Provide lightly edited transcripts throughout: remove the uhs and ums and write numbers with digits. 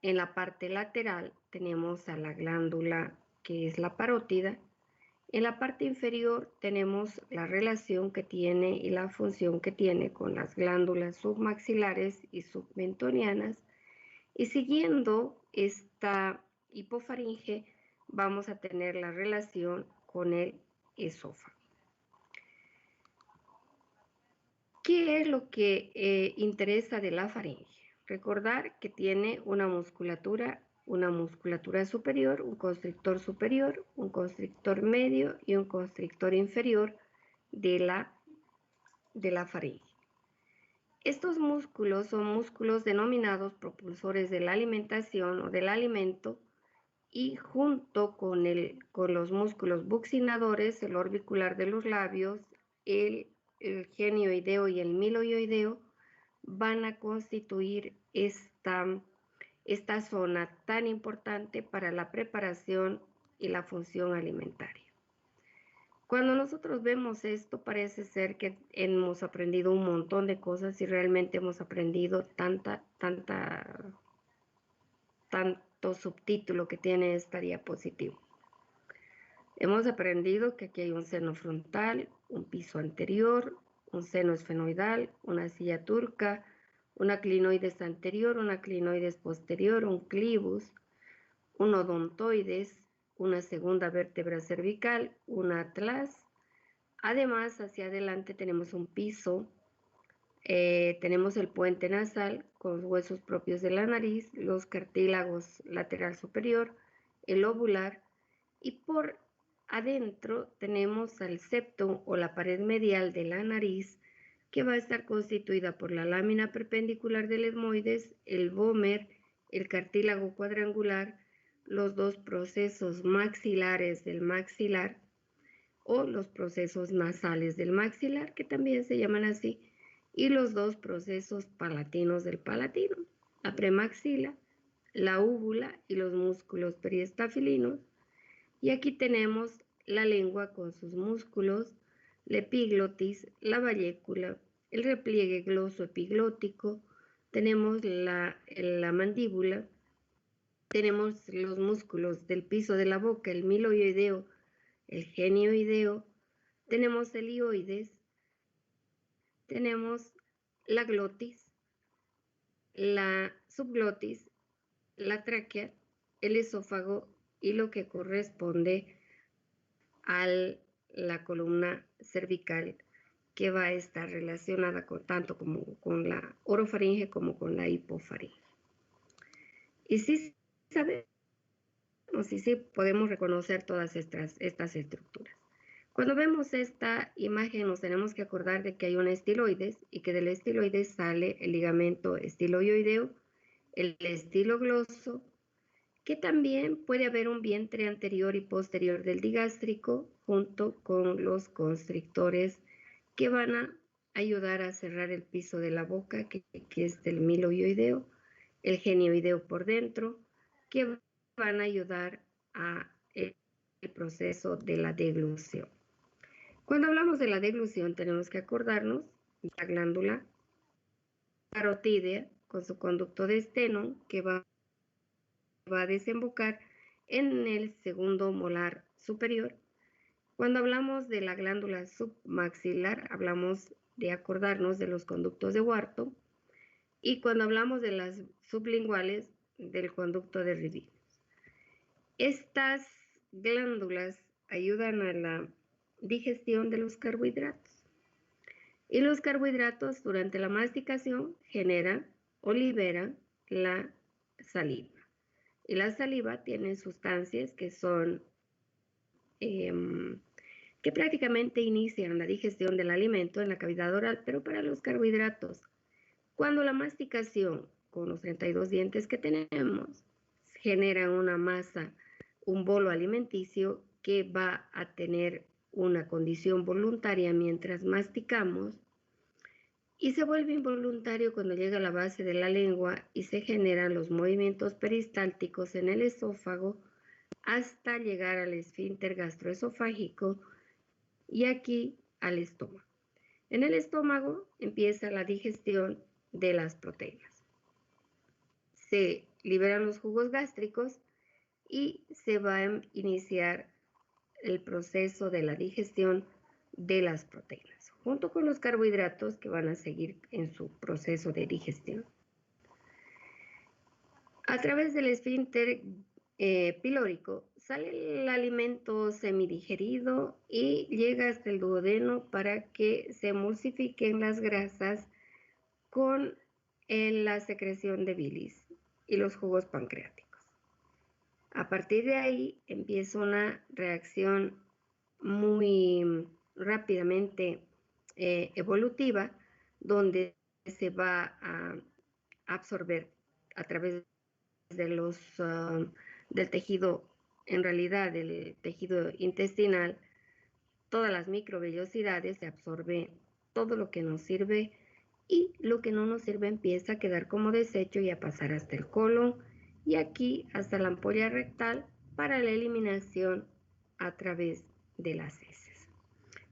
En la parte lateral tenemos a la glándula que es la parótida. En la parte inferior tenemos la relación que tiene y la función que tiene con las glándulas submaxilares y submentonianas. Y siguiendo esta hipofaringe, vamos a tener la relación con el esófago. ¿Qué es lo que interesa de la faringe? Recordar que tiene una musculatura superior, un constrictor medio y un constrictor inferior de la faringe. Estos músculos son músculos denominados propulsores de la alimentación o del alimento, y junto con los músculos buccinadores, el orbicular de los labios, el genioideo y el miloioideo, van a constituir esta zona tan importante para la preparación y la función alimentaria. Cuando nosotros vemos esto, parece ser que hemos aprendido un montón de cosas y realmente hemos aprendido tanto subtítulo que tiene esta diapositiva. Hemos aprendido que aquí hay un seno frontal, un piso anterior, un seno esfenoidal, una silla turca, una clinoides anterior, una clinoides posterior, un clivus, un odontoides, una segunda vértebra cervical, un atlas. Además, hacia adelante tenemos un piso, tenemos el puente nasal con los huesos propios de la nariz, los cartílagos lateral superior, el lobular, y por adentro tenemos al septum o la pared medial de la nariz, que va a estar constituida por la lámina perpendicular del etmoides, el vómer, el cartílago cuadrangular, los dos procesos maxilares del maxilar o los procesos nasales del maxilar, que también se llaman así, y los dos procesos palatinos del palatino, la premaxila, la úvula y los músculos periestafilinos. Y aquí tenemos la lengua con sus músculos, la epiglotis, la vallécula, el repliegue glosoepiglótico, tenemos la mandíbula, tenemos los músculos del piso de la boca, el miloioideo, el genioideo, tenemos el hioides, tenemos la glotis, la subglotis, la tráquea, el esófago y lo que corresponde a la columna cervical, que va a estar relacionada tanto como con la orofaringe como con la hipofaringe. Y sí sabemos, y sí podemos reconocer todas estas estructuras. Cuando vemos esta imagen nos tenemos que acordar de que hay un estiloides y que del estiloides sale el ligamento estiloioideo, el estilogloso, que también puede haber un vientre anterior y posterior del digástrico junto con los constrictores que van a ayudar a cerrar el piso de la boca, que es del miloioideo, el genioideo por dentro, que van a ayudar a el proceso de la deglución. Cuando hablamos de la deglución tenemos que acordarnos de la glándula carotídea con su conducto de esteno que va a desembocar en el segundo molar superior. Cuando hablamos de la glándula submaxilar, hablamos de acordarnos de los conductos de Wharton, y cuando hablamos de las sublinguales, del conducto de Rivinus. Estas glándulas ayudan a la digestión de los carbohidratos. Y los carbohidratos durante la masticación generan o liberan la saliva. Y la saliva tiene sustancias que son que prácticamente inician la digestión del alimento en la cavidad oral, pero para los carbohidratos, cuando la masticación con los 32 dientes que tenemos genera una masa, un bolo alimenticio que va a tener una condición voluntaria mientras masticamos y se vuelve involuntario cuando llega a la base de la lengua y se generan los movimientos peristálticos en el esófago hasta llegar al esfínter gastroesofágico y aquí al estómago. En el estómago empieza la digestión de las proteínas. Se liberan los jugos gástricos y se va a iniciar el proceso de la digestión de las proteínas, junto con los carbohidratos que van a seguir en su proceso de digestión. A través del esfínter pilórico sale el alimento semidigerido y llega hasta el duodeno para que se emulsifiquen las grasas con la secreción de bilis y los jugos pancreáticos. A partir de ahí empieza una reacción muy rápidamente evolutiva, donde se va a absorber a través de del tejido, en realidad del tejido intestinal, todas las microvellosidades, se absorbe todo lo que nos sirve y lo que no nos sirve empieza a quedar como desecho y a pasar hasta el colon y aquí hasta la ampolla rectal para la eliminación a través de las heces.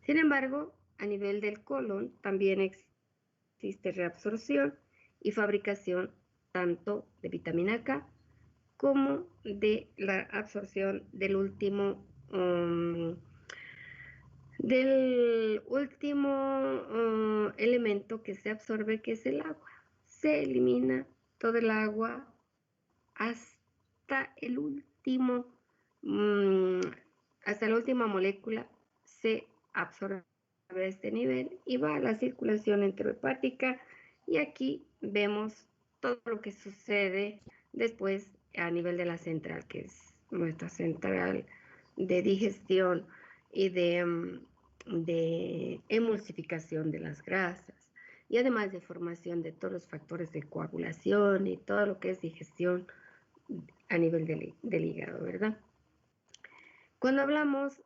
Sin embargo, a nivel del colon también existe reabsorción y fabricación tanto de vitamina K como de la absorción del último elemento que se absorbe, que es el agua. Se elimina todo el agua hasta el último, hasta la última molécula se absorbe a este nivel y va a la circulación enterohepática y aquí vemos todo lo que sucede después a nivel de la central, que es nuestra central de digestión y de emulsificación de las grasas y además de formación de todos los factores de coagulación y todo lo que es digestión a nivel del hígado, ¿verdad? Cuando hablamos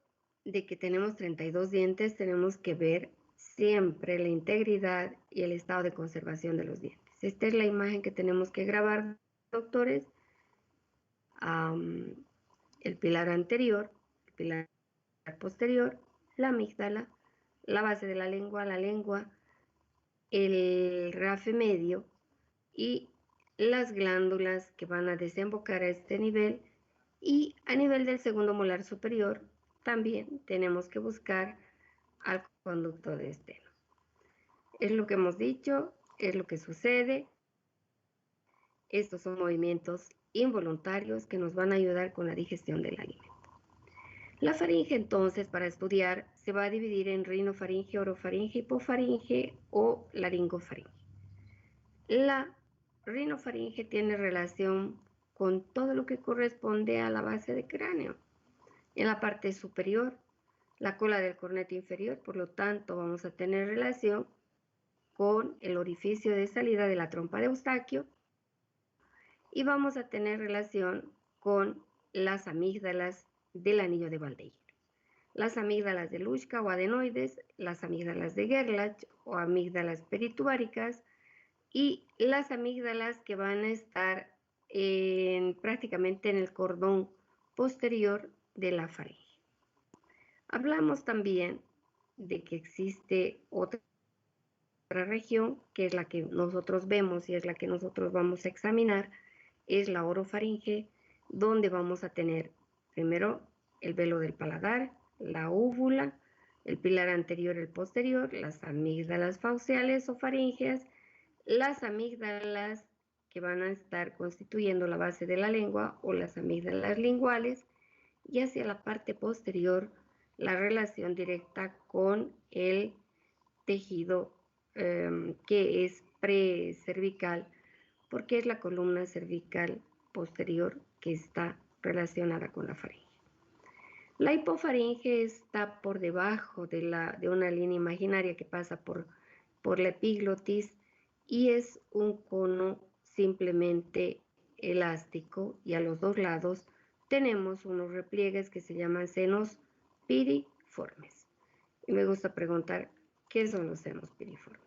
de que tenemos 32 dientes, tenemos que ver siempre la integridad y el estado de conservación de los dientes. Esta es la imagen que tenemos que grabar, doctores. El pilar anterior, el pilar posterior, la amígdala, la base de la lengua, el rafe medio y las glándulas que van a desembocar a este nivel. Y a nivel del segundo molar superior también tenemos que buscar al conducto de esteno. Es lo que hemos dicho, es lo que sucede. Estos son movimientos involuntarios que nos van a ayudar con la digestión del alimento. La faringe, entonces, para estudiar, se va a dividir en rinofaringe, orofaringe, hipofaringe o laringofaringe. La rinofaringe tiene relación con todo lo que corresponde a la base del cráneo. En la parte superior, la cola del corneto inferior, por lo tanto, vamos a tener relación con el orificio de salida de la trompa de Eustaquio y vamos a tener relación con las amígdalas del anillo de Valdeir. Las amígdalas de Luschka o adenoides, las amígdalas de Gerlach o amígdalas peritubáricas y las amígdalas que van a estar prácticamente en el cordón posterior de la faringe. Hablamos también de que existe otra región, que es la que nosotros vemos y es la que nosotros vamos a examinar, es la orofaringe, donde vamos a tener primero el velo del paladar, la úvula, el pilar anterior, el posterior, las amígdalas fauciales o faringeas, las amígdalas que van a estar constituyendo la base de la lengua o las amígdalas linguales, y hacia la parte posterior la relación directa con el tejido que es precervical, porque es la columna cervical posterior que está relacionada con la faringe. La hipofaringe está por debajo de una línea imaginaria que pasa por la epiglotis y es un cono simplemente elástico y a los dos lados tenemos unos repliegues que se llaman senos piriformes. Y me gusta preguntar, ¿qué son los senos piriformes?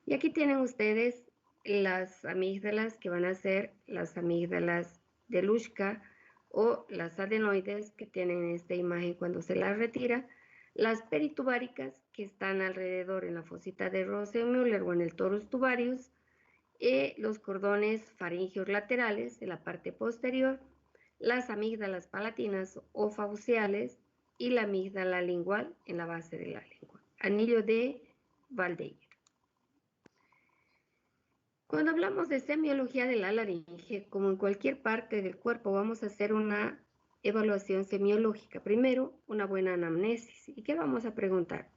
Y aquí tienen ustedes las amígdalas que van a ser las amígdalas de Luschka o las adenoides que tienen esta imagen cuando se las retira, las peritubáricas que están alrededor en la fosita de Rosenmüller o en el torus tubarius los cordones faringeos laterales en la parte posterior, las amígdalas palatinas o fauciales y la amígdala lingual en la base de la lengua. Anillo de Waldeyer. Cuando hablamos de semiología de la laringe, como en cualquier parte del cuerpo, vamos a hacer una evaluación semiológica. Primero, una buena anamnesis. ¿Y qué vamos a preguntar?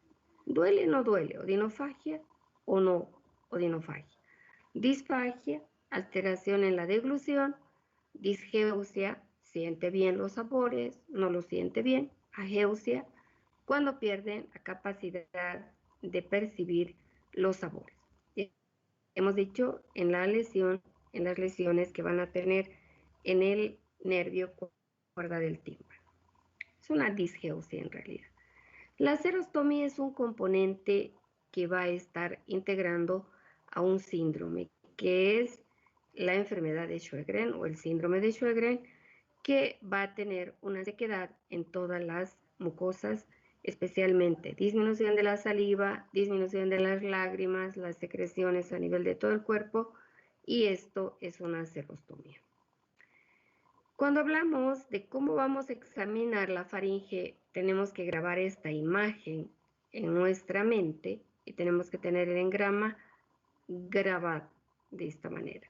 ¿Duele o no duele? ¿Odinofagia o no odinofagia? Disfagia, alteración en la deglución, disgeusia, siente bien los sabores, no los siente bien, ageusia, cuando pierden la capacidad de percibir los sabores. Hemos dicho en la lesión, en las lesiones que van a tener en el nervio cuerda del tímpano. Es una disgeusia en realidad. La serostomía es un componente que va a estar integrando a un síndrome, que es la enfermedad de Sjögren o el síndrome de Sjögren, que va a tener una sequedad en todas las mucosas, especialmente disminución de la saliva, disminución de las lágrimas, las secreciones a nivel de todo el cuerpo, y esto es una serostomía. Cuando hablamos de cómo vamos a examinar la faringe, tenemos que grabar esta imagen en nuestra mente y tenemos que tener el engrama grabado de esta manera.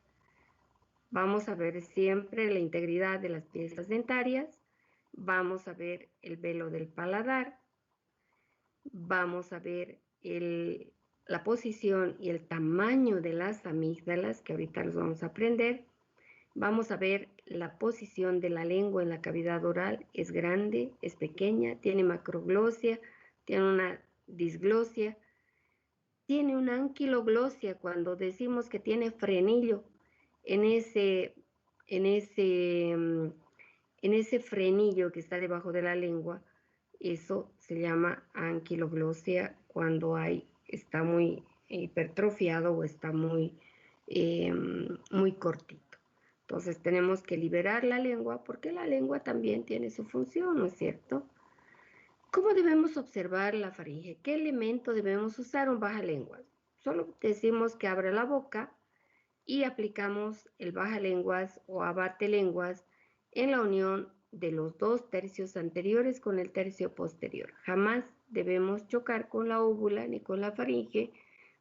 Vamos a ver siempre la integridad de las piezas dentarias, vamos a ver el velo del paladar, vamos a ver la posición y el tamaño de las amígdalas, que ahorita los vamos a aprender. Vamos a ver la posición de la lengua en la cavidad oral, es grande, es pequeña, tiene macroglosia, tiene una disglosia, tiene una anquiloglosia cuando decimos que tiene frenillo en ese frenillo que está debajo de la lengua. Eso se llama anquiloglosia cuando está muy hipertrofiado o está muy cortito. Entonces tenemos que liberar la lengua porque la lengua también tiene su función, ¿no es cierto? ¿Cómo debemos observar la faringe? ¿Qué elemento debemos usar? Un bajalenguas. Solo decimos que abra la boca y aplicamos el bajalenguas o abatelenguas en la unión de los 2 tercios anteriores con el tercio posterior. Jamás debemos chocar con la óvula ni con la faringe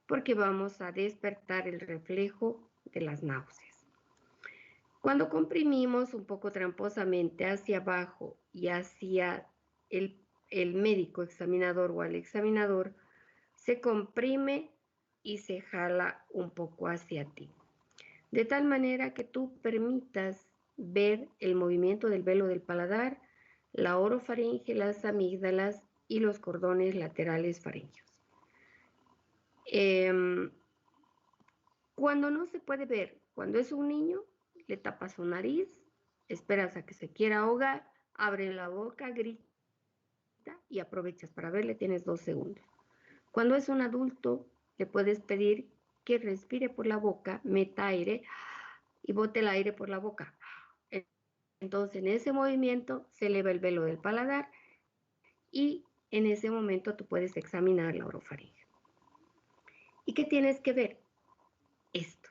porque vamos a despertar el reflejo de las náuseas. Cuando comprimimos un poco tramposamente hacia abajo y hacia el médico examinador o al examinador, se comprime y se jala un poco hacia ti, de tal manera que tú permitas ver el movimiento del velo del paladar, la orofaringe, las amígdalas y los cordones laterales faringeos. Cuando no se puede ver, cuando es un niño, le tapas su nariz, esperas a que se quiera ahogar, abre la boca, grita y aprovechas para verle, tienes 2 segundos. Cuando es un adulto, le puedes pedir que respire por la boca, meta aire y bote el aire por la boca. Entonces, en ese movimiento se eleva el velo del paladar y en ese momento tú puedes examinar la orofaringe. ¿Y qué tienes que ver? Esto.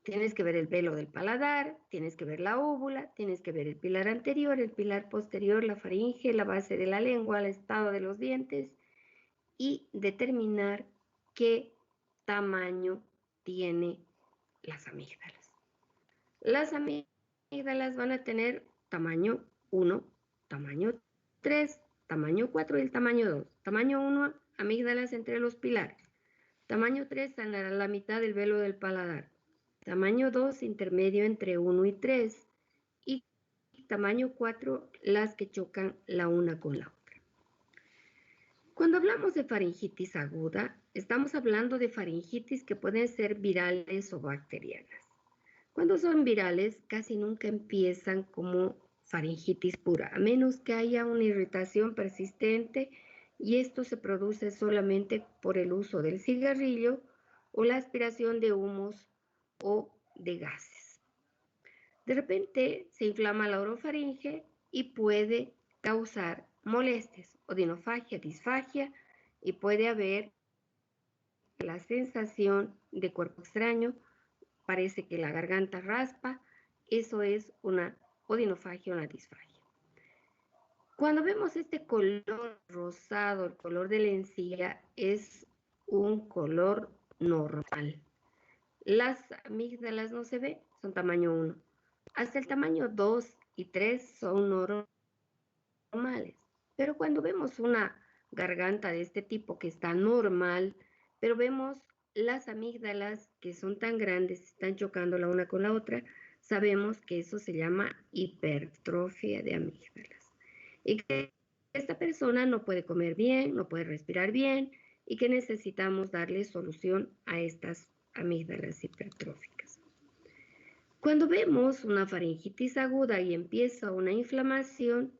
Tienes que ver el velo del paladar, tienes que ver la óvula, tienes que ver el pilar anterior, el pilar posterior, la faringe, la base de la lengua, el estado de los dientes y determinar qué tamaño tiene las amígdalas. Las amígdalas van a tener tamaño 1, tamaño 3, tamaño 4 y el tamaño 2. Tamaño 1, amígdalas entre los pilares. Tamaño 3, a la mitad del velo del paladar. Tamaño 2, intermedio entre 1 y 3. Y tamaño 4, las que chocan la una con la otra. Cuando hablamos de faringitis aguda, estamos hablando de faringitis que pueden ser virales o bacterianas. Cuando son virales, casi nunca empiezan como faringitis pura, a menos que haya una irritación persistente y esto se produce solamente por el uso del cigarrillo o la aspiración de humos o de gases. De repente se inflama la orofaringe y puede causar molestias, odinofagia, disfagia y puede haber la sensación de cuerpo extraño parece que la garganta raspa, eso es una odinofagia, una disfagia. Cuando vemos este color rosado, el color de la encía, es un color normal. Las amígdalas no se ven, son tamaño 1. Hasta el tamaño 2 y 3 son normales. Pero cuando vemos una garganta de este tipo que está normal, pero vemos las amígdalas que son tan grandes, están chocando la una con la otra, sabemos que eso se llama hipertrofia de amígdalas. Y que esta persona no puede comer bien, no puede respirar bien y que necesitamos darle solución a estas amígdalas hipertróficas. Cuando vemos una faringitis aguda y empieza una inflamación,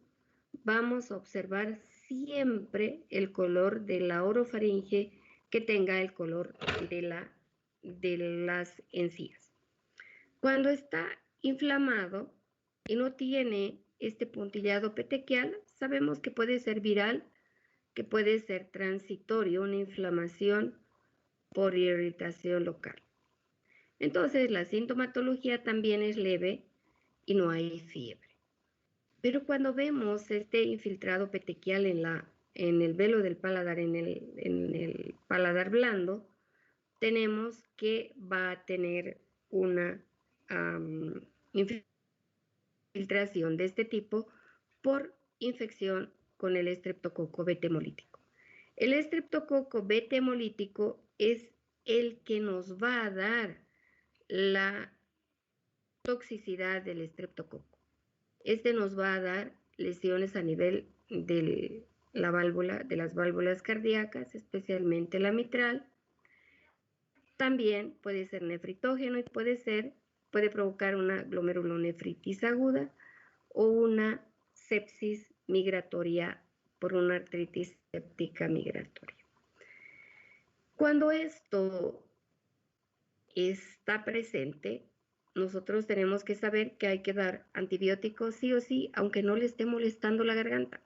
vamos a observar siempre el color de la orofaringe que tenga el color de las encías. Cuando está inflamado y no tiene este puntillado petequial, sabemos que puede ser viral, que puede ser transitorio, una inflamación por irritación local. Entonces, la sintomatología también es leve y no hay fiebre. Pero cuando vemos este infiltrado petequial en el velo del paladar, en el paladar blando, tenemos que va a tener una infiltración de este tipo por infección con el estreptococo beta hemolítico. El estreptococo beta hemolítico es el que nos va a dar la toxicidad del estreptococo. Este nos va a dar lesiones a nivel de la válvula, de las válvulas cardíacas, especialmente la mitral. También puede ser nefritógeno y puede provocar una glomerulonefritis aguda o una sepsis migratoria por una artritis séptica migratoria. Cuando esto está presente, nosotros tenemos que saber que hay que dar antibióticos sí o sí, aunque no le esté molestando la garganta.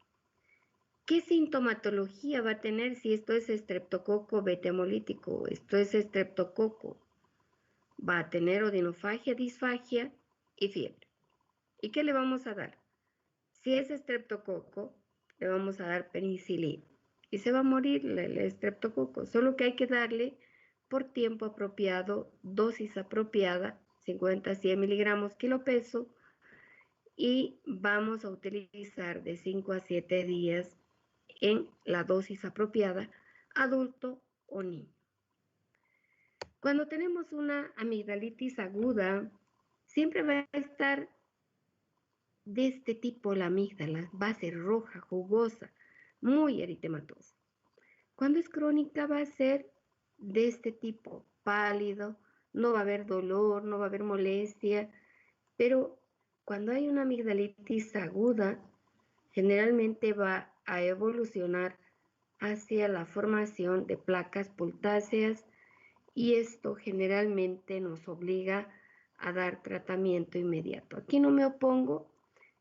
¿Qué sintomatología va a tener si esto es estreptococo beta hemolítico? Esto es estreptococo. Va a tener odinofagia, disfagia y fiebre. ¿Y qué le vamos a dar? Si es estreptococo, le vamos a dar penicilina. Y se va a morir el estreptococo. Solo que hay que darle por tiempo apropiado, dosis apropiada, 50 a 100 miligramos kilo peso, y vamos a utilizar de 5 a 7 días en la dosis apropiada, adulto o niño. Cuando tenemos una amigdalitis aguda, siempre va a estar de este tipo la amígdala, va a ser roja, jugosa, muy eritematosa. Cuando es crónica va a ser de este tipo, pálido, no va a haber dolor, no va a haber molestia, pero cuando hay una amigdalitis aguda, generalmente va a evolucionar hacia la formación de placas pultáceas y esto generalmente nos obliga a dar tratamiento inmediato. Aquí no me opongo.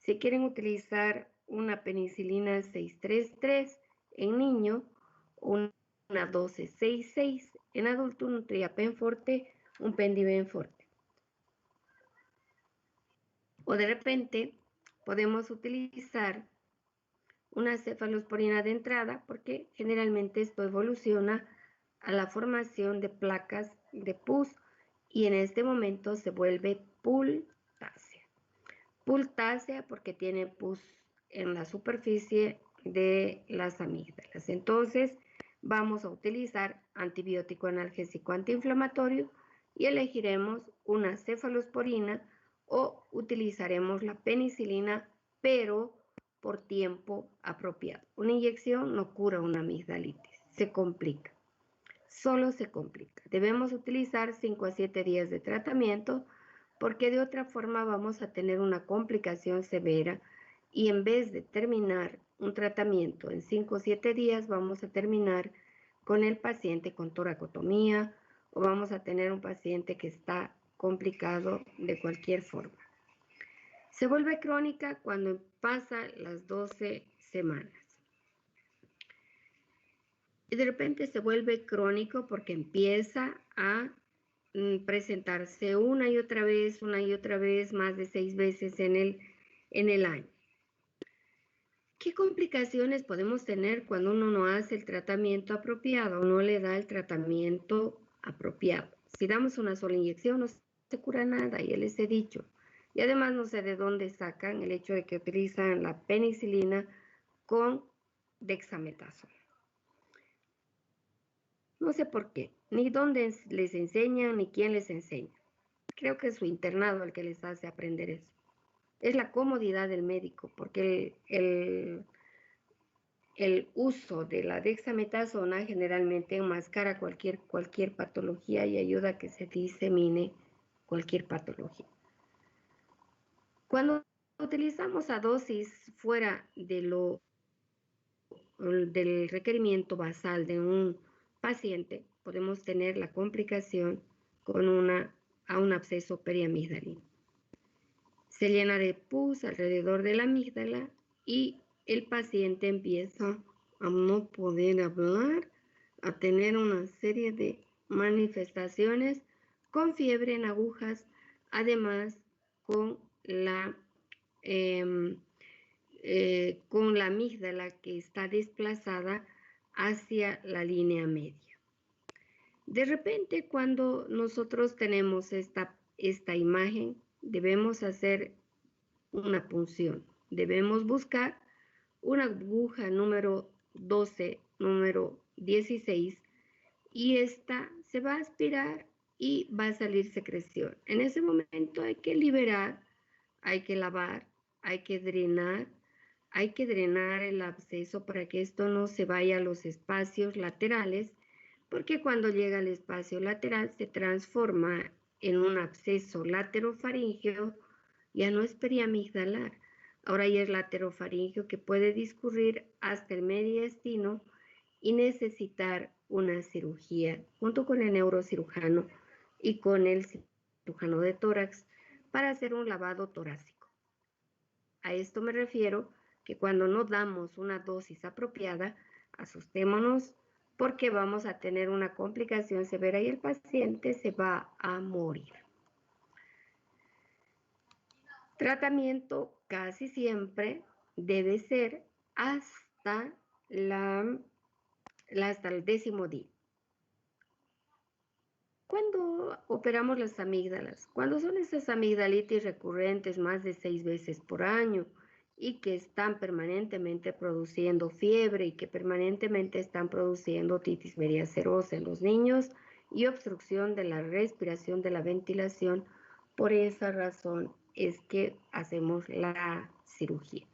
Si quieren utilizar una penicilina 633 en niño, una 1266 en adulto, un triapen forte, un pendiben forte. O de repente podemos utilizar una cefalosporina de entrada porque generalmente esto evoluciona a la formación de placas de pus y en este momento se vuelve pultácea. Pultácea porque tiene pus en la superficie de las amígdalas. Entonces vamos a utilizar antibiótico analgésico antiinflamatorio y elegiremos una cefalosporina o utilizaremos la penicilina, pero por tiempo apropiado. Una inyección no cura una amigdalitis, se complica, solo se complica. Debemos utilizar 5 a 7 días de tratamiento porque de otra forma vamos a tener una complicación severa y en vez de terminar un tratamiento en 5 o 7 días, vamos a terminar con el paciente con toracotomía o vamos a tener un paciente que está complicado de cualquier forma. Se vuelve crónica cuando pasa las 12 semanas. Y de repente se vuelve crónico porque empieza a presentarse una y otra vez, más de 6 veces en el año. ¿Qué complicaciones podemos tener cuando uno no hace el tratamiento apropiado, no le da el tratamiento apropiado? Si damos una sola inyección no se cura nada, ya les he dicho. Y además no sé de dónde sacan el hecho de que utilizan la penicilina con dexametasona. No sé por qué, ni dónde les enseñan, ni quién les enseña. Creo que es su internado el que les hace aprender eso. Es la comodidad del médico, porque el uso de la dexametasona generalmente enmascara cualquier patología y ayuda a que se disemine cualquier patología. Cuando utilizamos a dosis fuera del requerimiento basal de un paciente, podemos tener la complicación con un absceso periamigdalino. Se llena de pus alrededor de la amígdala y el paciente empieza a no poder hablar, a tener una serie de manifestaciones con fiebre en agujas, además con con la amígdala que está desplazada hacia la línea media. De repente, cuando nosotros tenemos esta imagen, debemos hacer una punción. Debemos buscar una aguja número 12, número 16, y esta se va a aspirar y va a salir secreción. En ese momento hay que liberar, hay que lavar, hay que drenar el absceso para que esto no se vaya a los espacios laterales, porque cuando llega al espacio lateral se transforma en un absceso laterofaríngeo, ya no es periamigdalar, ahora ya es laterofaríngeo que puede discurrir hasta el mediastino y necesitar una cirugía junto con el neurocirujano y con el cirujano de tórax para hacer un lavado torácico. A esto me refiero que cuando no damos una dosis apropiada, asustémonos porque vamos a tener una complicación severa y el paciente se va a morir. Tratamiento casi siempre debe ser hasta el 10º día. ¿Cuándo operamos las amígdalas? Cuando son esas amigdalitis recurrentes más de 6 veces por año y que están permanentemente produciendo fiebre y que permanentemente están produciendo otitis media serosa en los niños y obstrucción de la respiración, de la ventilación. Por esa razón es que hacemos la cirugía,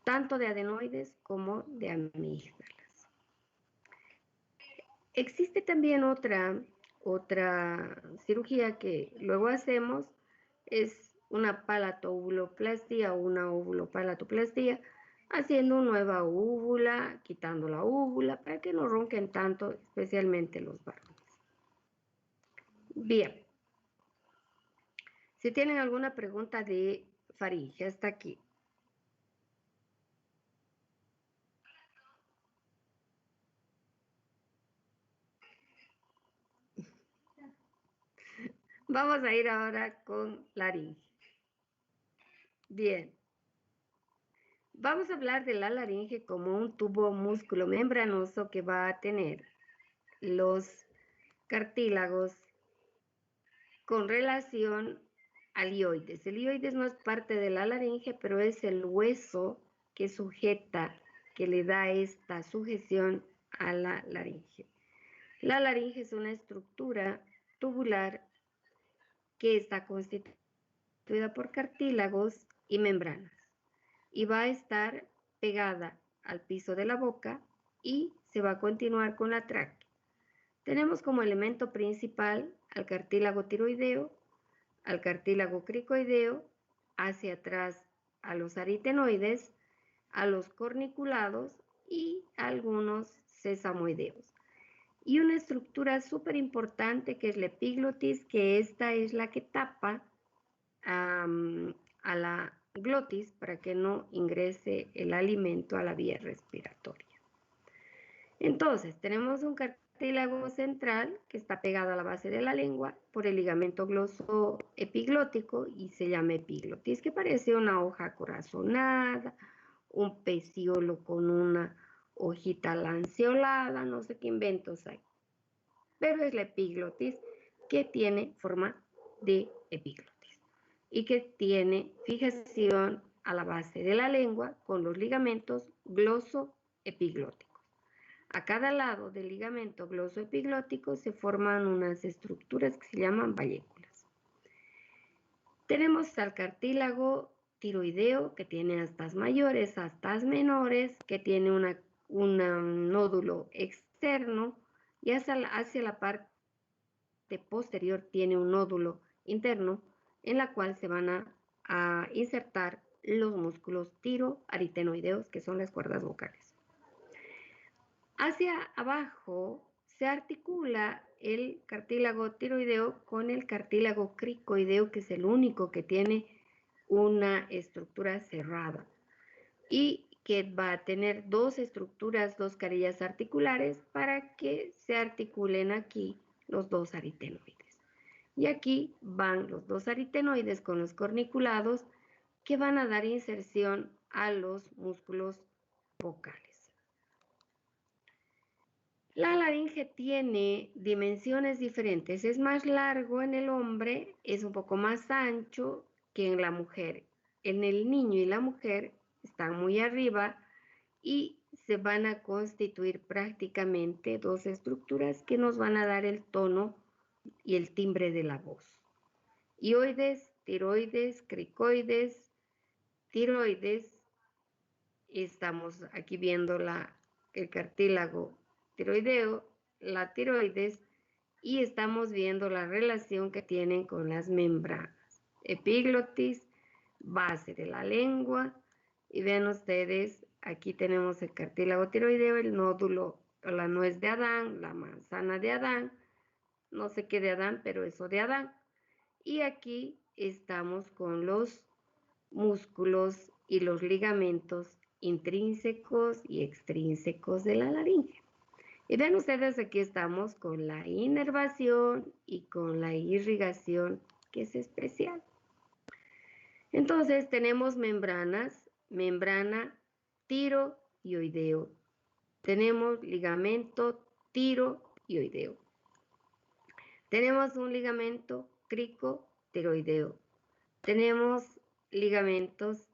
tanto de adenoides como de amígdalas. Existe también otra cirugía que luego hacemos, es una palatobuloplastia o una ovulopalatoplastía, haciendo una nueva úvula, quitando la úvula para que no ronquen tanto, especialmente los varones. Bien, si tienen alguna pregunta de faringe hasta aquí. Vamos a ir ahora con laringe. Bien. Vamos a hablar de la laringe como un tubo músculo membranoso que va a tener los cartílagos con relación al ioides. El ioides no es parte de la laringe, pero es el hueso que sujeta, que le da esta sujeción a la laringe. La laringe es una estructura tubular que está constituida por cartílagos y membranas y va a estar pegada al piso de la boca y se va a continuar con la tráquea. Tenemos como elemento principal al cartílago tiroideo, al cartílago cricoideo, hacia atrás a los aritenoides, a los corniculados y algunos sesamoideos. Y una estructura súper importante que es la epiglotis, que esta es la que tapa a la glotis para que no ingrese el alimento a la vía respiratoria. Entonces, tenemos un cartílago cartílago central, que está pegado a la base de la lengua, por el ligamento glosoepiglótico y se llama epiglotis, que parece una hoja corazonada, un peciolo con una hojita lanceolada, no sé qué inventos hay. Pero es la epiglotis que tiene forma de epiglotis y que tiene fijación a la base de la lengua con los ligamentos glosoepiglóticos. A cada lado del ligamento glosoepiglótico se forman unas estructuras que se llaman valléculas. Tenemos al cartílago tiroideo, que tiene astas mayores, astas menores, que tiene un nódulo externo, y hacia la parte posterior tiene un nódulo interno en la cual se van a insertar los músculos tiroaritenoideos, que son las cuerdas vocales. Hacia abajo se articula el cartílago tiroideo con el cartílago cricoideo, que es el único que tiene una estructura cerrada y que va a tener dos estructuras, dos carillas articulares para que se articulen aquí los dos aritenoides. Y aquí van los dos aritenoides con los corniculados que van a dar inserción a los músculos vocales. La laringe tiene dimensiones diferentes, es más largo en el hombre, es un poco más ancho que en la mujer. En el niño y la mujer están muy arriba y se van a constituir prácticamente dos estructuras que nos van a dar el tono y el timbre de la voz. Ioides, tiroides, cricoides, tiroides. Estamos aquí viendo el cartílago tiroideo, la tiroides, y estamos viendo la relación que tienen con las membranas. Epiglotis, base de la lengua, y vean ustedes, aquí tenemos el cartílago tiroideo, el nódulo, la nuez de Adán, la manzana de Adán, no sé qué de Adán, pero eso de Adán. Y aquí estamos con los músculos y los ligamentos intrínsecos y extrínsecos de la laringe. Y vean ustedes, aquí estamos con la inervación y con la irrigación, que es especial. Entonces tenemos membranas, membrana tiroideo. Tenemos ligamento tiroideo. Tenemos un ligamento cricotiroideo. Tenemos ligamentos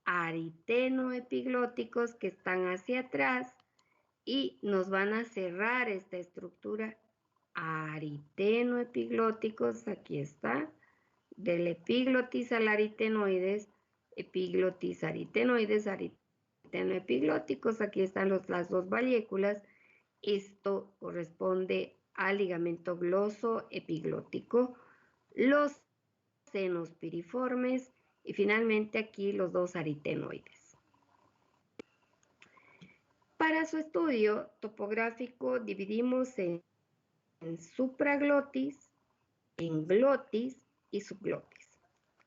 aritenoepiglóticos que están hacia atrás y nos van a cerrar esta estructura. Aritenoepiglóticos, aquí está, del epiglotis al aritenoides, epiglotis, aritenoides, aritenoepiglóticos, aquí están las dos valléculas. Esto corresponde al ligamento glosoepiglótico, los senos piriformes y finalmente aquí los dos aritenoides. Para su estudio topográfico dividimos en supraglotis, en glotis y subglotis.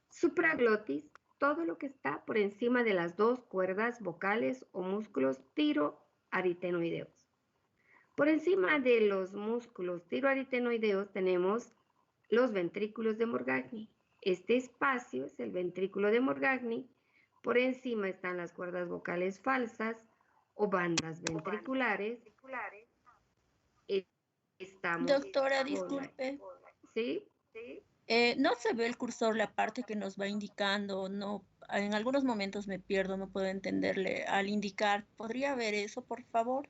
Supraglotis, todo lo que está por encima de las dos cuerdas vocales o músculos tiroaritenoideos. Por encima de los músculos tiroaritenoideos tenemos los ventrículos de Morgagni. Este espacio es el ventrículo de Morgagni. Por encima están las cuerdas vocales falsas o bandas ventriculares. Estamos Doctora, disculpe. ¿Sí? No se ve el cursor, la parte que nos va indicando, no, en algunos momentos me pierdo, no puedo entenderle al indicar. ¿Podría ver eso, por favor?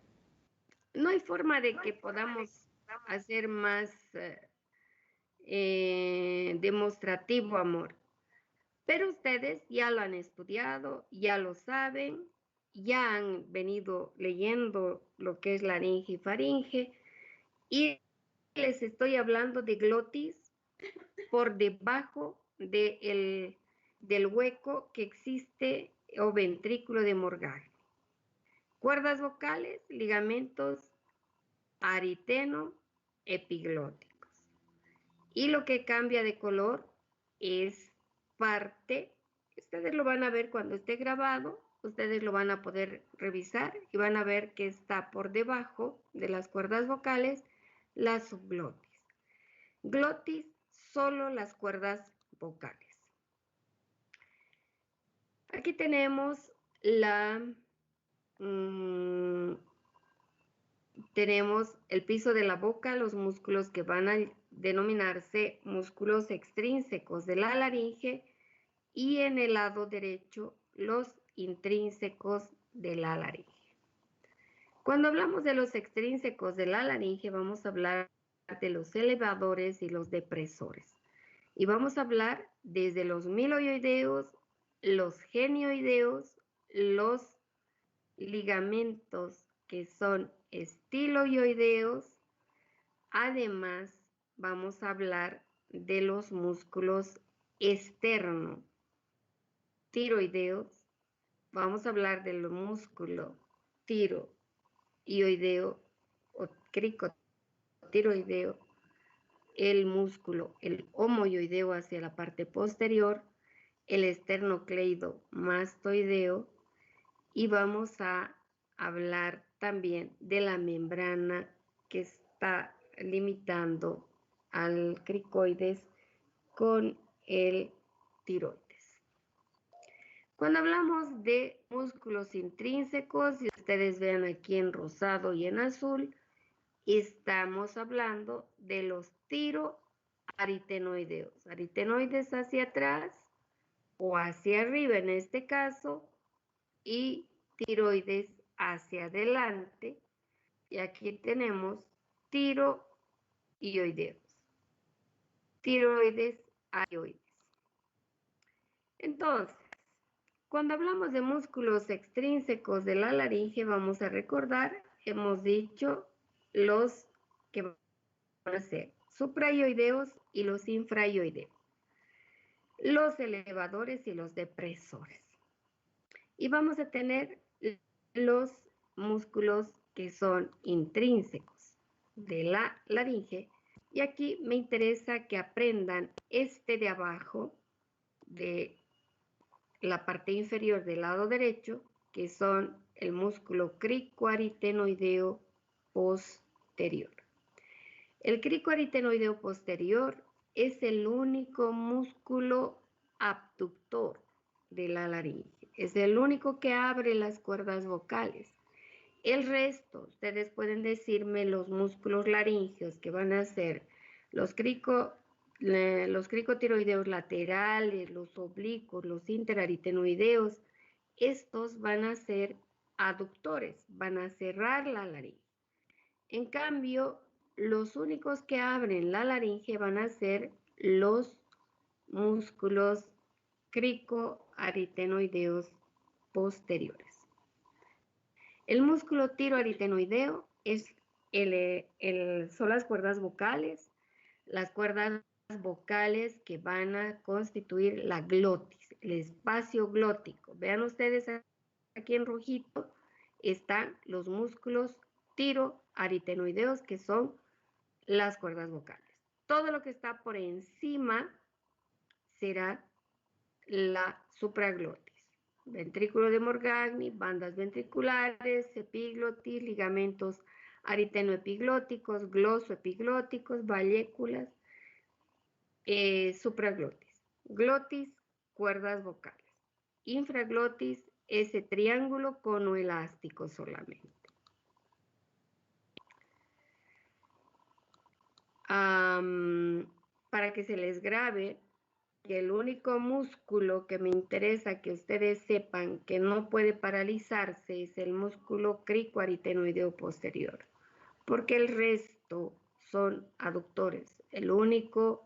No hay forma de que podamos hacer más demostrativo, amor. Pero ustedes ya lo han estudiado, ya lo saben, ya han venido leyendo lo que es laringe y faringe, y les estoy hablando de glotis por debajo del hueco que existe o ventrículo de Morgagni. Cuerdas vocales, ligamentos ariteno-epiglóticos. Y lo que cambia de color es parte, ustedes lo van a ver cuando esté grabado, ustedes lo van a poder revisar y van a ver que está por debajo de las cuerdas vocales la subglotis. Glotis, solo las cuerdas vocales. Aquí tenemos tenemos el piso de la boca, los músculos que van a denominarse músculos extrínsecos de la laringe, y en el lado derecho los intrínsecos de la laringe. Cuando hablamos de los extrínsecos de la laringe, vamos a hablar de los elevadores y los depresores. Y vamos a hablar desde los miloioideos, los genioideos, los ligamentos que son estiloioideos. Además, vamos a hablar de los músculos externo-tiroideos. Vamos a hablar del músculo tiroideo o cricotiroideo, el músculo, el homoioideo hacia la parte posterior, el esternocleidomastoideo, y vamos a hablar también de la membrana que está limitando al cricoides con el tiroides. Cuando hablamos de músculos intrínsecos, si ustedes ven aquí en rosado y en azul, estamos hablando de los tiroaritenoideos. Aritenoides hacia atrás o hacia arriba en este caso, y tiroides hacia adelante. Y aquí tenemos tiroioideos. Tiroides aioides. Entonces, cuando hablamos de músculos extrínsecos de la laringe, vamos a recordar, hemos dicho los que van a ser supraioideos y los infraioideos, los elevadores y los depresores. Y vamos a tener los músculos que son intrínsecos de la laringe. Y aquí me interesa que aprendan este de abajo, de la parte inferior del lado derecho, que son el músculo cricoaritenoideo posterior. El cricoaritenoideo posterior es el único músculo abductor de la laringe. Es el único que abre las cuerdas vocales. El resto, ustedes pueden decirme los músculos laringeos que van a ser los cricotiroideos laterales, los oblicuos, los interaritenoideos. Estos van a ser aductores, van a cerrar la laringe. En cambio, los únicos que abren la laringe van a ser los músculos cricoaritenoideos posteriores. El músculo tiroaritenoideo son las cuerdas vocales que van a constituir la glotis, el espacio glótico. Vean ustedes aquí en rojito están los músculos tiroaritenoideos, que son las cuerdas vocales. Todo lo que está por encima será la supraglotis. Ventrículo de Morgagni, bandas ventriculares, epiglotis, ligamentos aritenoepiglóticos, glosoepiglóticos, valléculas, supraglotis. Glotis, cuerdas vocales. Infraglotis, ese triángulo conoelástico solamente. Para que se les grabe, que el único músculo que me interesa que ustedes sepan que no puede paralizarse es el músculo cricoaritenoideo posterior, porque el resto son aductores. El único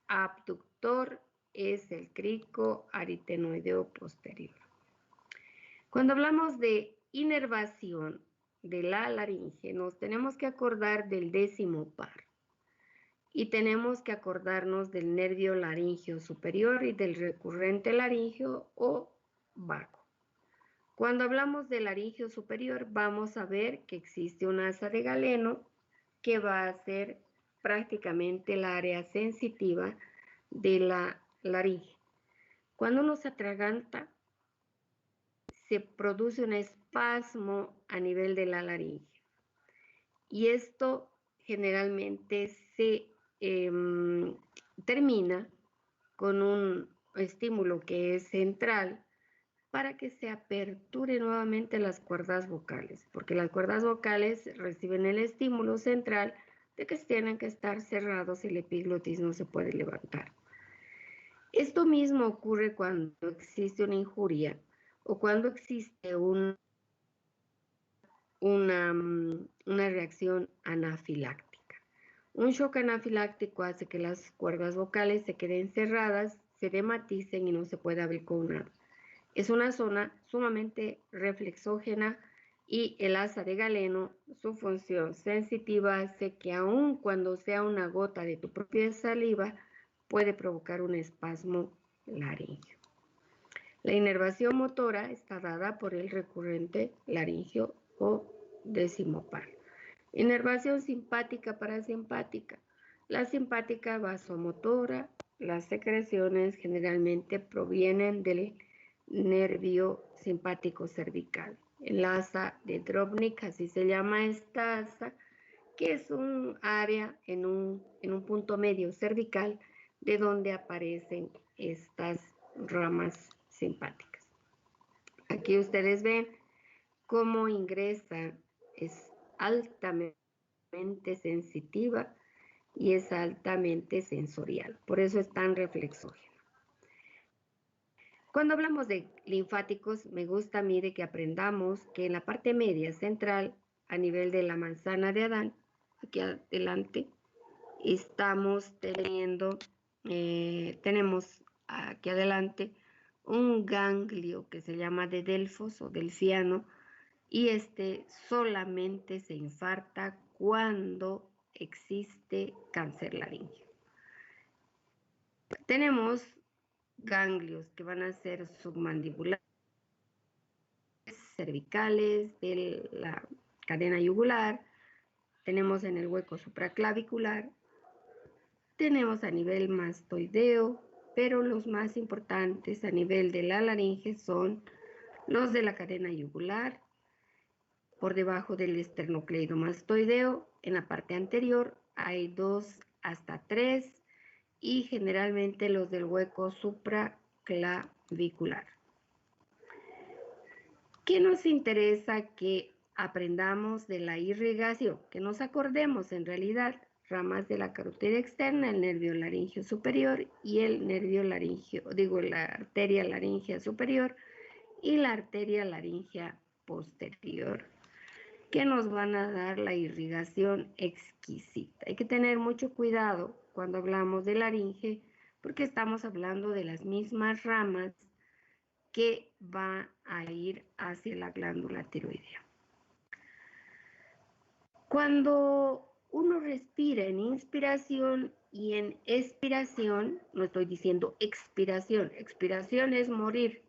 abductor es el cricoaritenoideo posterior. Cuando hablamos de inervación de la laringe, nos tenemos que acordar del 10º par. Y tenemos que acordarnos del nervio laríngeo superior y del recurrente laríngeo o vago. Cuando hablamos del laríngeo superior, vamos a ver que existe un asa de Galeno que va a ser prácticamente el área sensitiva de la laringe. Cuando uno se atraganta, se produce un espasmo a nivel de la laringe. Y esto generalmente se termina con un estímulo que es central para que se aperture nuevamente las cuerdas vocales, porque las cuerdas vocales reciben el estímulo central de que tienen que estar cerrados y el epiglotis no se puede levantar. Esto mismo ocurre cuando existe una injuria o cuando existe una reacción anafiláctica. Un shock anafiláctico hace que las cuerdas vocales se queden cerradas, se dematicen y no se pueda abrir con nada. Es una zona sumamente reflexógena y el asa de galeno, su función sensitiva hace que aun cuando sea una gota de tu propia saliva, puede provocar un espasmo laríngeo. La inervación motora está dada por el recurrente laringio o decimopar. Inervación simpática parasimpática. La simpática vasomotora, las secreciones generalmente provienen del nervio simpático cervical. El asa de Drobnik, así se llama esta asa, que es un área en un punto medio cervical de donde aparecen estas ramas simpáticas. Aquí ustedes ven cómo ingresa, es altamente sensitiva y es altamente sensorial, por eso es tan reflexógena. Cuando hablamos de linfáticos, me gusta a mí de que aprendamos que en la parte media central, a nivel de la manzana de Adán, aquí adelante, estamos tenemos aquí adelante un ganglio que se llama de Delfos o delfiano, y este solamente se infarta cuando existe cáncer laríngeo. Tenemos ganglios que van a ser submandibulares, cervicales, de la cadena yugular, tenemos en el hueco supraclavicular, tenemos a nivel mastoideo, pero los más importantes a nivel de la laringe son los de la cadena yugular, por debajo del esternocleidomastoideo, en la parte anterior hay 2 hasta 3 y generalmente los del hueco supraclavicular. ¿Qué nos interesa que aprendamos de la irrigación? Que nos acordemos en realidad ramas de la carótida externa, el nervio laringio superior y el nervio laringio, la arteria laringea superior y la arteria laringea posterior, que nos van a dar la irrigación exquisita. Hay que tener mucho cuidado cuando hablamos de laringe porque estamos hablando de las mismas ramas que va a ir hacia la glándula tiroidea. Cuando uno respira en inspiración y en expiración, no estoy diciendo expiración, expiración es morir,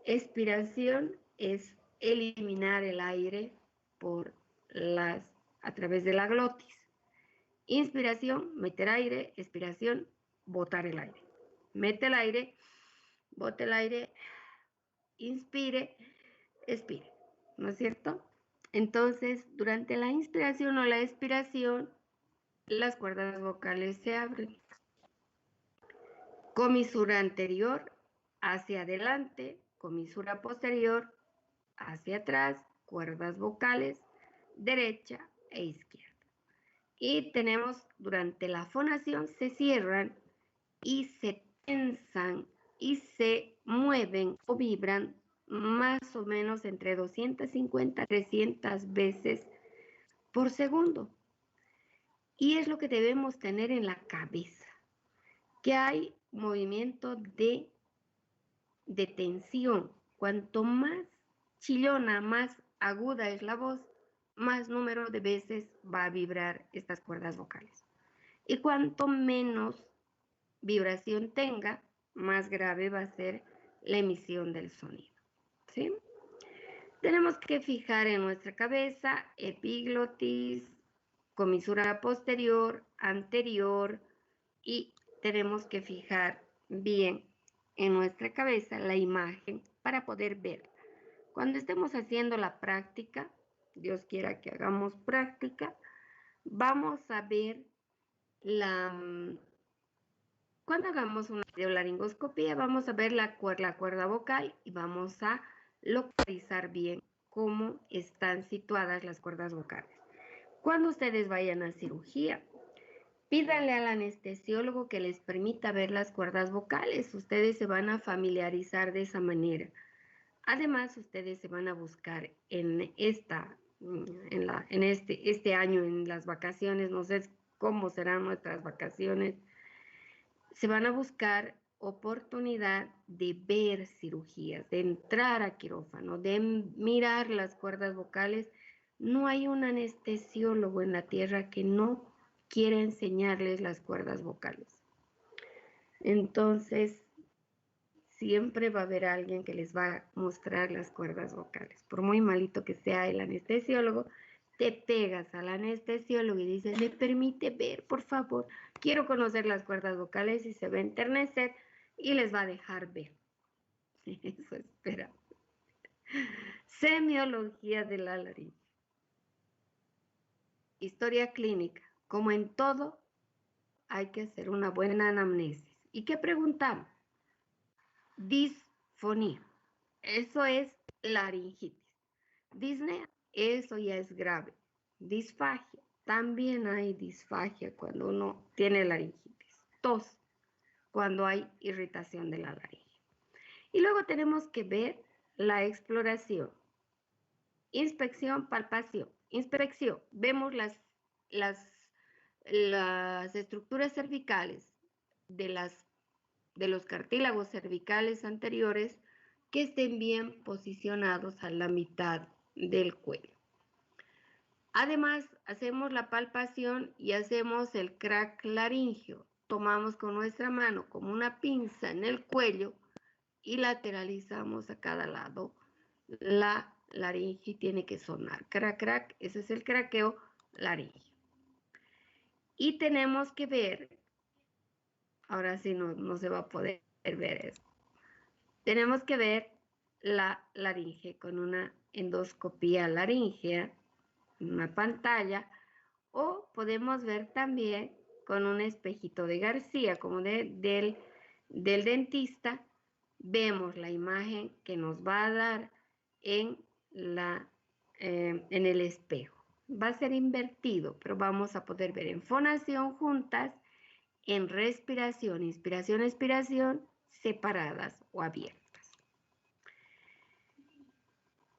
expiración es eliminar el aire a través de la glotis. Inspiración, meter aire, expiración, botar el aire. Mete el aire, bote el aire, inspire, expire, ¿no es cierto? Entonces, durante la inspiración o la expiración, las cuerdas vocales se abren. Comisura anterior hacia adelante, comisura posterior hacia atrás, cuerdas vocales derecha e izquierda. Y tenemos durante la fonación se cierran y se tensan y se mueven o vibran más o menos entre 250 a 300 veces por segundo. Y es lo que debemos tener en la cabeza, que hay movimiento de tensión. Cuanto más chillona, más aguda es la voz, más número de veces va a vibrar estas cuerdas vocales. Y cuanto menos vibración tenga, más grave va a ser la emisión del sonido, ¿sí? Tenemos que fijar en nuestra cabeza epiglotis, comisura posterior, anterior, y tenemos que fijar bien en nuestra cabeza la imagen para poder ver. Cuando estemos haciendo la práctica, Dios quiera que hagamos práctica, vamos a ver cuando hagamos una laringoscopía, vamos a ver la cuerda vocal y vamos a localizar bien cómo están situadas las cuerdas vocales. Cuando ustedes vayan a cirugía, pídanle al anestesiólogo que les permita ver las cuerdas vocales. Ustedes se van a familiarizar de esa manera. Además, ustedes se van a buscar en este año, en las vacaciones, no sé cómo serán nuestras vacaciones, se van a buscar oportunidad de ver cirugías, de entrar a quirófano, de mirar las cuerdas vocales. No hay un anestesiólogo en la tierra que no quiera enseñarles las cuerdas vocales. Entonces, siempre va a haber alguien que les va a mostrar las cuerdas vocales. Por muy malito que sea el anestesiólogo, te pegas al anestesiólogo y dices, ¿me permite ver, por favor? Quiero conocer las cuerdas vocales, y se va a enternecer y les va a dejar ver. Eso espera. Semiología de la laringe. Historia clínica. Como en todo, hay que hacer una buena anamnesis. ¿Y qué preguntamos? Disfonía. Eso es laringitis. Disnea, eso ya es grave. Disfagia, también hay disfagia cuando uno tiene laringitis. Tos, cuando hay irritación de la laringe. Y luego tenemos que ver la exploración. Inspección, palpación. Inspección, vemos las estructuras cervicales de los cartílagos cervicales anteriores que estén bien posicionados a la mitad del cuello. Además, hacemos la palpación y hacemos el crack laringio. Tomamos con nuestra mano como una pinza en el cuello y lateralizamos a cada lado. La laringe tiene que sonar. Crack, crack, ese es el craqueo laringio. Y tenemos que ver, ahora sí no se va a poder ver eso. Tenemos que ver la laringe con una endoscopía laringea, una pantalla, o podemos ver también con un espejito de García, como del dentista, vemos la imagen que nos va a dar en el espejo. Va a ser invertido, pero vamos a poder ver en fonación juntas, en respiración, inspiración, expiración, separadas o abiertas.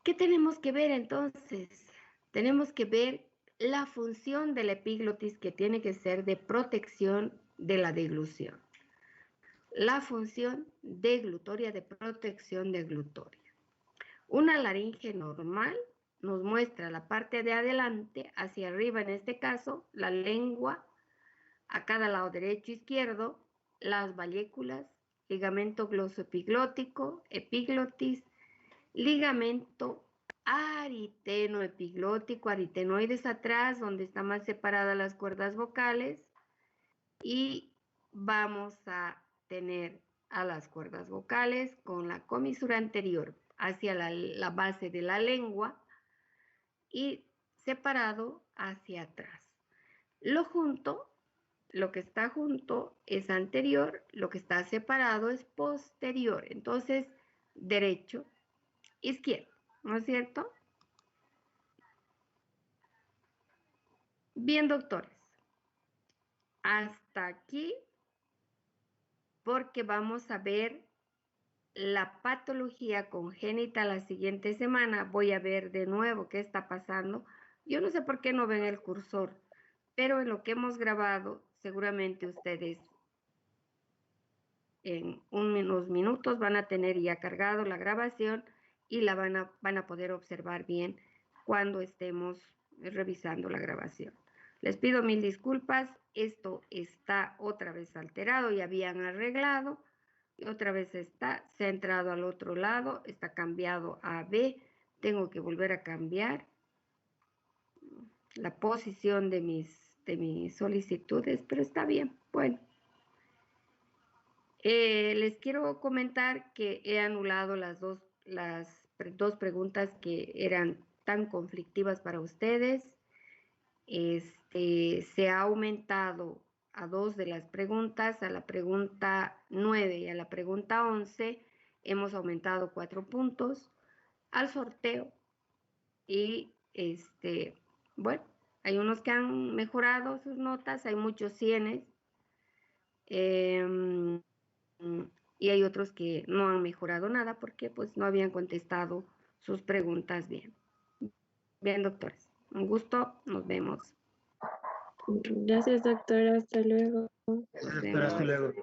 ¿Qué tenemos que ver entonces? Tenemos que ver la función de la epiglotis, que tiene que ser de protección de la deglución. La función deglutoria, de protección deglutoria. Una laringe normal nos muestra la parte de adelante, hacia arriba en este caso, la lengua, a cada lado derecho e izquierdo, las valléculas, ligamento glosoepiglótico, epiglotis, ligamento ariteno epiglótico, aritenoides atrás, donde están más separadas las cuerdas vocales, y vamos a tener a las cuerdas vocales con la comisura anterior hacia la base de la lengua y separado hacia atrás. Lo que está junto es anterior, lo que está separado es posterior. Entonces, derecho, izquierdo, ¿no es cierto? Bien, doctores, hasta aquí, porque vamos a ver la patología congénita la siguiente semana. Voy a ver de nuevo qué está pasando. Yo no sé por qué no ven el cursor, pero en lo que hemos grabado, seguramente ustedes en unos minutos van a tener ya cargado la grabación y la van a poder observar bien cuando estemos revisando la grabación. Les pido mil disculpas, esto está otra vez alterado, ya habían arreglado, y otra vez está centrado al otro lado, está cambiado a B, tengo que volver a cambiar la posición de mis solicitudes, pero está bien, bueno. Les quiero comentar que he anulado las dos preguntas que eran tan conflictivas para ustedes. se ha aumentado a 2 de las preguntas, a la pregunta 9 y a la pregunta 11 hemos aumentado 4 puntos, al sorteo y bueno, hay unos que han mejorado sus notas, hay muchos cienes, em, y hay otros que no han mejorado nada porque pues no habían contestado sus preguntas bien. Bien, doctores, un gusto, nos vemos. Gracias, doctora. Hasta luego. Nos Doctora, hasta vemos. luego.